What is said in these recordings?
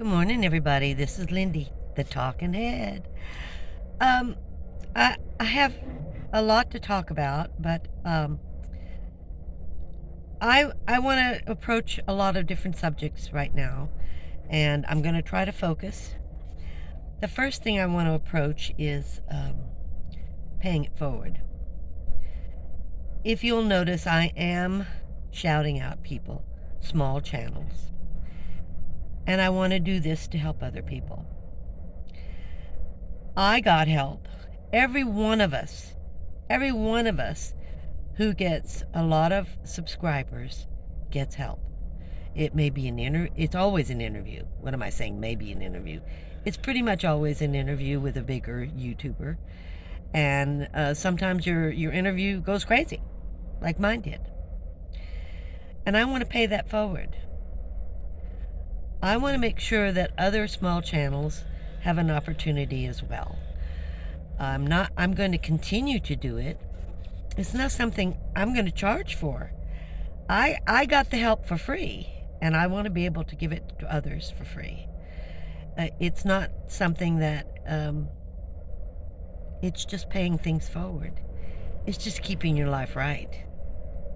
Good morning, everybody. This is Lindy, the talking head. Um, I have a lot to talk about, but I want to approach a lot of different subjects right now, and I'm going to try to focus. The first thing I want to approach is paying it forward. If you'll notice, I am shouting out people, small channels, and I want to do this to help other people. I got help. Every one of us who gets a lot of subscribers gets help. It may be it's always an interview. What am I saying? Maybe an interview. It's pretty much always an interview with a bigger YouTuber. And sometimes your interview goes crazy, like mine did. And I want to pay that forward. I want to make sure that other small channels have an opportunity as well. I'm going to continue to do it. It's not something I'm going to charge for. I got the help for free, and I want to be able to give it to others for free. It's not something that it's just paying things forward. It's just keeping your life right.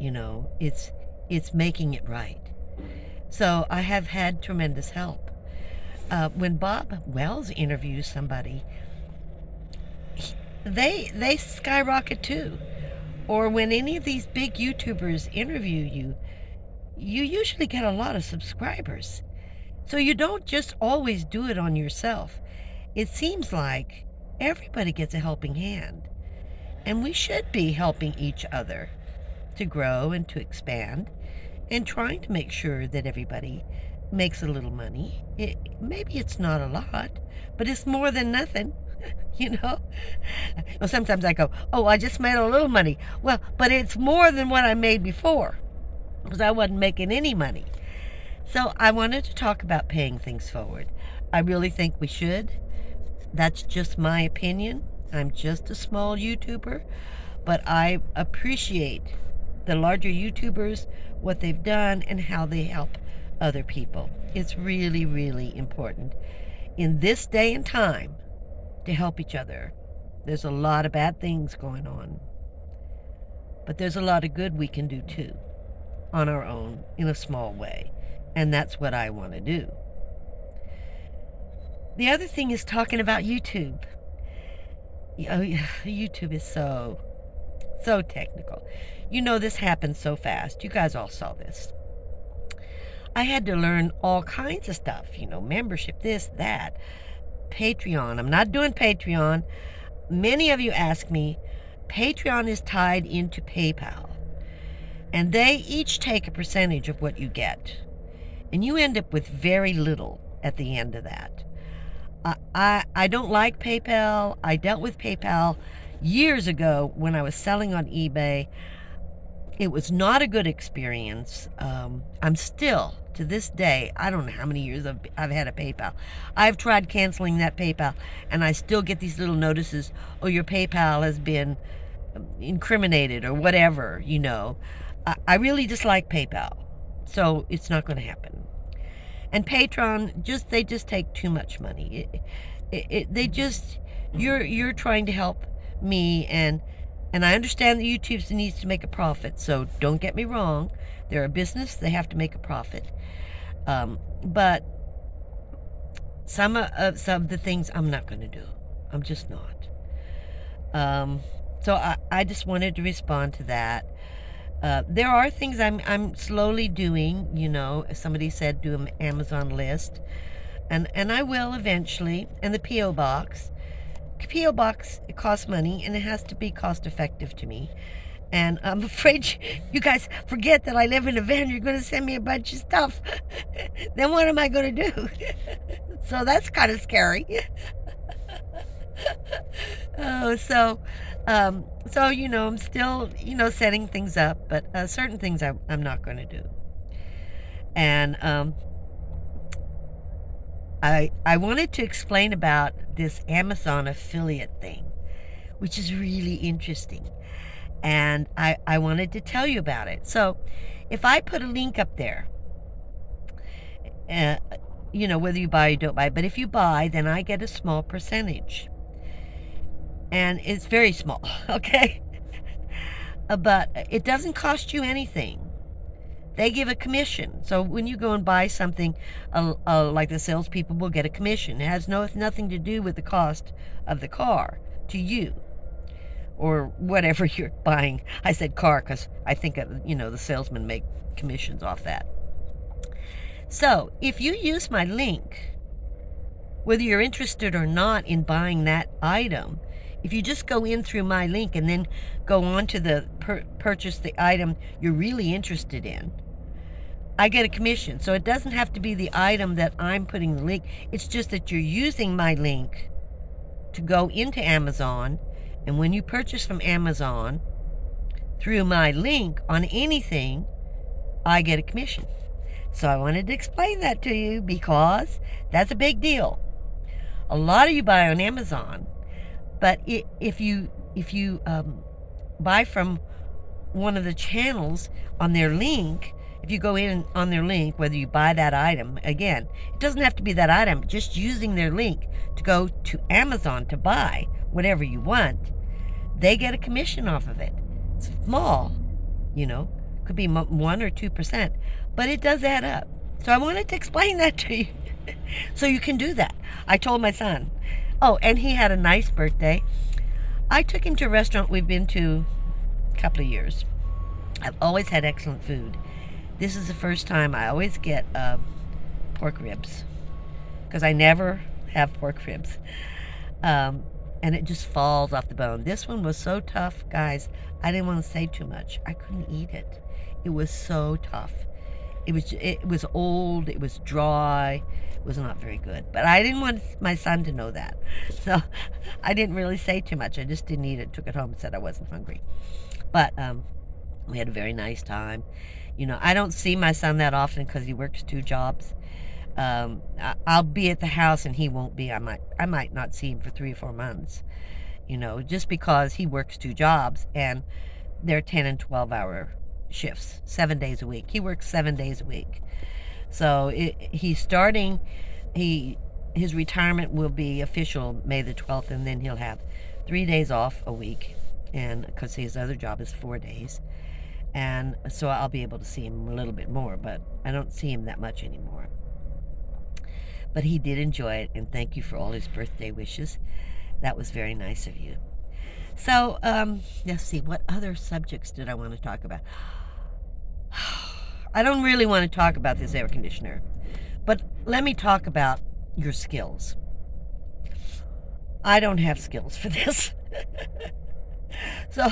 It's making it right. So I have had tremendous help. When Bob Wells interviews somebody, they skyrocket too. Or when any of these big YouTubers interview you, you usually get a lot of subscribers. So you don't just always do it on yourself. It seems like everybody gets a helping hand. And we should be helping each other to grow and to expand and trying to make sure that everybody makes a little money. Maybe it's not a lot, but it's more than nothing. you know? Well, sometimes I go, oh, I just made a little money. Well, but it's more than what I made before because I wasn't making any money. So I wanted to talk about paying things forward. I really think we should. That's just my opinion. I'm just a small YouTuber, but I appreciate the larger YouTubers, what they've done, and how they help other people. It's really, really important in this day and time to help each other. There's a lot of bad things going on, but there's a lot of good we can do too, on our own, in a small way. And that's what I want to do. The other thing is talking about YouTube. Oh, yeah, YouTube is so technical. This happened so fast. You guys all saw this. I had to learn all kinds of stuff, membership, this, that, Patreon. I'm not doing Patreon. Many of you ask me, Patreon is tied into PayPal, and they each take a percentage of what you get, and you end up with very little at the end of that. I don't like PayPal. I dealt with PayPal years ago when I was selling on eBay. It was not a good experience. I'm still, to this day, I don't know how many years I've had a PayPal. I've tried canceling that PayPal, and I still get these little notices, oh, your PayPal has been incriminated or whatever, I really dislike PayPal, so it's not going to happen. And Patreon, they just take too much money. You're trying to help me, and I understand that YouTube needs to make a profit, so don't get me wrong. They're a business, they have to make a profit. But some of the things I'm not going to do. I'm just not. So I just wanted to respond to that. There are things I'm slowly doing, somebody said do an Amazon list, and I will eventually. And the P.O. Box. P.O. Box, it costs money, and it has to be cost effective to me. And I'm afraid you guys forget that I live in a van. You're going to send me a bunch of stuff. Then what am I going to do? So that's kind of scary. Oh, I'm still, setting things up, but certain things I'm not going to do. And I wanted to explain about this Amazon affiliate thing, which is really interesting. And I wanted to tell you about it. So if I put a link up there, whether you buy or don't buy. But if you buy, then I get a small percentage. And it's very small, okay? But it doesn't cost you anything. They give a commission. So when you go and buy something, like the salespeople will get a commission. It has nothing to do with the cost of the car to you or whatever you're buying. I said car because I think, the salesmen make commissions off that. So if you use my link, whether you're interested or not in buying that item, if you just go in through my link and then go on to the purchase the item you're really interested in, I get a commission. So it doesn't have to be the item that I'm putting the link. It's just that you're using my link to go into Amazon. And when you purchase from Amazon through my link on anything, I get a commission. So I wanted to explain that to you because that's a big deal. A lot of you buy on Amazon, but if you buy from one of the channels on their link, if you go in on their link, whether you buy that item, again, it doesn't have to be that item, just using their link to go to Amazon to buy whatever you want, they get a commission off of it. It's small, could be 1 or 2%, but it does add up. So I wanted to explain that to you. So you can do that. I told my son. Oh, and he had a nice birthday. I took him to a restaurant we've been to a couple of years. I've always had excellent food. This is the first time I always get pork ribs because I never have pork ribs. And it just falls off the bone. This one was so tough, guys. I didn't want to say too much. I couldn't eat it. It was so tough. It was old. It was dry. It was not very good. But I didn't want my son to know that. So I didn't really say too much. I just didn't eat it. Took it home and said I wasn't hungry. But we had a very nice time. I don't see my son that often because he works 2 jobs. I'll be at the house and he won't be. I might not see him for 3 or 4 months. Just because he works 2 jobs and they're 10 and 12-hour shifts, 7 days a week. He works 7 days a week. So he's starting. His retirement will be official May the 12th, and then he'll have 3 days off a week, and because his other job is 4 days. And so I'll be able to see him a little bit more, but I don't see him that much anymore. But he did enjoy it, and thank you for all his birthday wishes. That was very nice of you. So, let's see, what other subjects did I want to talk about? I don't really want to talk about this air conditioner, but let me talk about your skills. I don't have skills for this. So,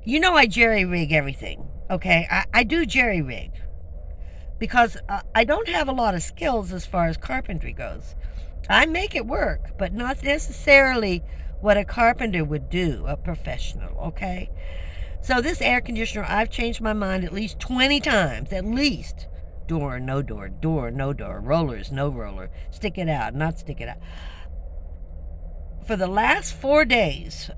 I jerry-rig everything, okay? I do jerry-rig because I don't have a lot of skills as far as carpentry goes. I make it work, but not necessarily what a carpenter would do, a professional, okay? So this air conditioner, I've changed my mind at least 20 times, at least. Door, no door, no door, rollers, no roller, stick it out, not stick it out. For the last 4 days,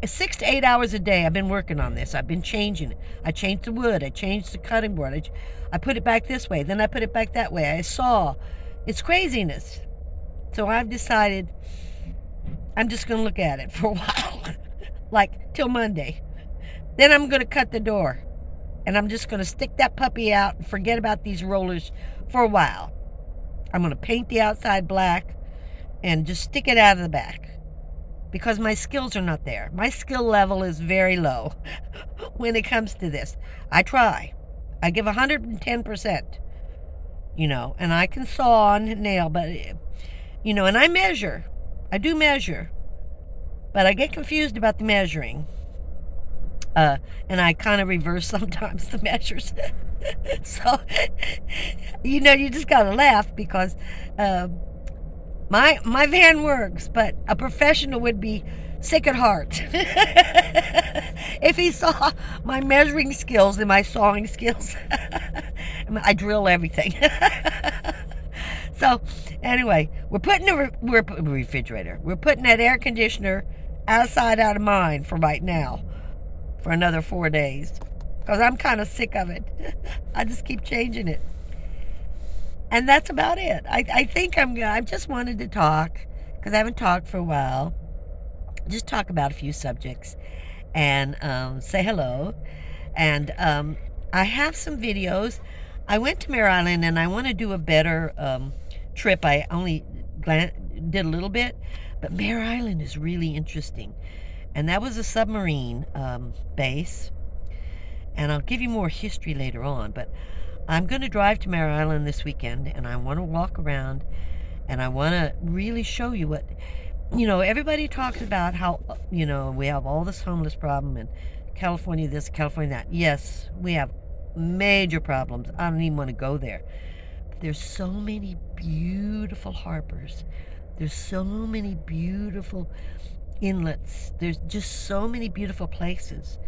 6 to 8 hours a day, I've been working on this. I've been changing it. I changed the wood. I changed the cutting board. I put it back this way. Then I put it back that way. I saw. It's craziness. So I've decided I'm just going to look at it for a while. Like till Monday. Then I'm going to cut the door. And I'm just going to stick that puppy out and forget about these rollers for a while. I'm going to paint the outside black and just stick it out of the back. Because my skills are not there. My skill level is very low when it comes to this. I try. I give 110%, and I can saw and nail, but, and I measure. I do measure. But I get confused about the measuring. And I kind of reverse sometimes the measures. So, you just got to laugh because my van works, but a professional would be sick at heart if he saw my measuring skills and my sawing skills. I drill everything. So anyway, we're putting refrigerator. We're putting that air conditioner outside out of mind for right now, for another 4 days, because I'm kind of sick of it. I just keep changing it. And that's about it. I think I just wanted to talk because I haven't talked for a while. Just talk about a few subjects and say hello. And I have some videos. I went to Mare Island and I want to do a better trip. I only did a little bit, but Mare Island is really interesting. And that was a submarine base. And I'll give you more history later on. But I'm going to drive to Mare Island this weekend and I want to walk around and I want to really show you what, everybody talks about how, we have all this homeless problem and California this, California that. Yes, we have major problems. I don't even want to go there. But there's so many beautiful harbors. There's so many beautiful inlets. There's just so many beautiful places.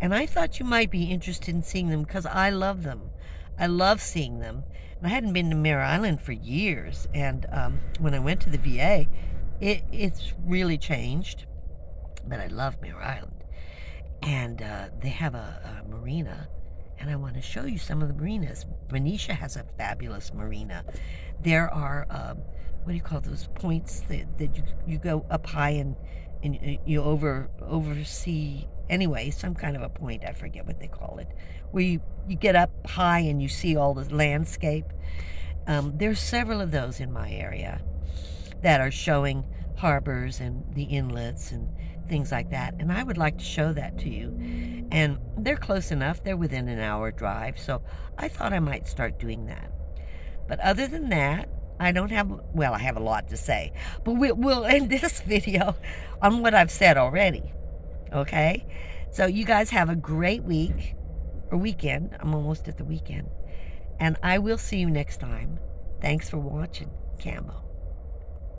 And I thought you might be interested in seeing them because I love them. I love seeing them. And I hadn't been to Mare Island for years. And when I went to the VA, it's really changed. But I love Mare Island. And they have a marina. And I want to show you some of the marinas. Benicia has a fabulous marina. There are, what do you call those points that you go up high and you oversee, anyway, some kind of a point, I forget what they call it, where you get up high and you see all the landscape. There's several of those in my area that are showing harbors and the inlets and things like that. And I would like to show that to you. And they're close enough. They're within an hour drive. So I thought I might start doing that. But other than that, I don't have, well, I have a lot to say. But we'll end this video on what I've said already. Okay? So you guys have a great week or weekend. I'm almost at the weekend. And I will see you next time. Thanks for watching, Camo.